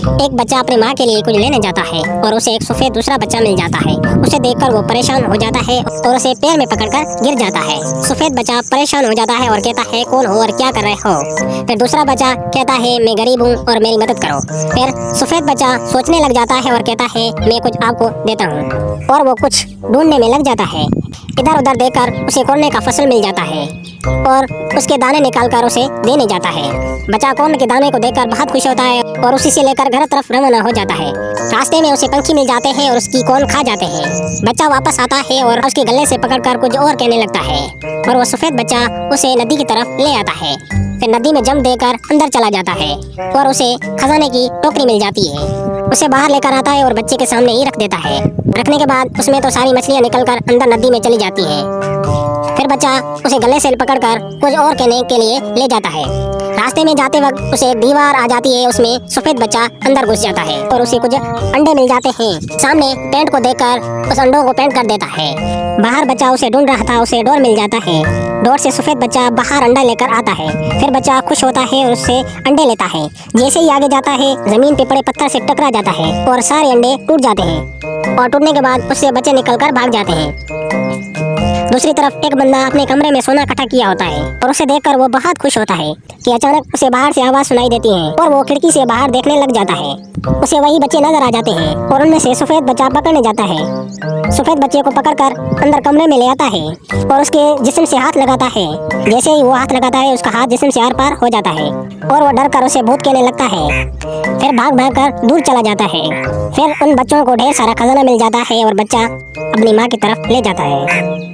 एक बच्चा अपनी माँ के लिए कुछ लेने जाता है और उसे एक सफेद दूसरा बच्चा मिल जाता है। उसे देखकर वो परेशान हो जाता है और उसे पैर में पकड़कर गिर जाता है। सफेद बच्चा परेशान हो जाता है और कहता है कौन हो और क्या कर रहे हो। फिर दूसरा बच्चा कहता है मैं गरीब हूँ और मेरी मदद करो। फिर सफेद बच्चा सोचने लग जाता है और कहता है मैं कुछ आपको देता हूँ और वो कुछ ढूंढने में लग जाता है। इधर उधर देखकर उसे कॉर्न का फसल मिल जाता है और उसके दाने निकालकर उसे देने जाता है। बच्चा कॉर्न के दाने को देखकर बहुत खुश होता है और उसी से लेकर घर तरफ रवाना हो जाता है। रास्ते में उसे पंछी मिल जाते हैं और उसकी कॉर्न खा जाते हैं। बच्चा वापस आता है और उसके गले से पकड़कर कुछ और कहने लगता है और वो सफेद बच्चा उसे नदी की तरफ ले आता है। फिर नदी में जम देकर अंदर चला जाता है और उसे खजाने की टोकरी मिल जाती है। उसे बाहर लेकर आता है और बच्चे के सामने ही रख देता है। रखने के बाद उसमें तो सारी मछलियाँ निकलकर अंदर नदी में चली जाती है। फिर बच्चा उसे गले से पकड़कर कुछ और कहने के लिए ले जाता है। रास्ते में जाते वक्त उसे एक दीवार आ जाती है, उसमें सफेद बच्चा अंदर घुस जाता है और उसे कुछ अंडे मिल जाते हैं। सामने पेंट को देखकर उस अंडों को पेंट कर देता है। बाहर बच्चा उसे ढूंढ रहा था, उसे डोर मिल जाता है। डोर से सफेद बच्चा बाहर अंडा लेकर आता है। फिर बच्चा खुश होता है और उससे अंडे लेता है। जैसे ही आगे जाता है जमीन पे पड़े पत्थर से टकरा जाता है और सारे अंडे टूट जाते हैं और टूटने के बाद उससे बच्चे निकलकर भाग जाते हैं। दूसरी तरफ एक बंदा अपने कमरे में सोना इकट्ठा किया होता है और उसे देखकर वो बहुत खुश होता है कि अचानक उसे बाहर से आवाज सुनाई देती है और वो खिड़की से बाहर देखने लग जाता है। उसे वही बच्चे नजर आ जाते हैं और उनमें से सफेद बच्चा पकड़ने जाता है। सफेद बच्चे को पकड़कर अंदर कमरे में ले आता है और उसके जिस्म से हाथ लगाता है। जैसे ही वो हाथ लगाता है उसका हाथ जिस्म से आर पार हो जाता है और वो डर कर उसे भूत कहने लगता है। फिर भाग भाग कर दूर चला जाता है। फिर उन बच्चों को ढेर सारा खजाना मिल जाता है और बच्चा अपनी माँ की तरफ ले जाता है।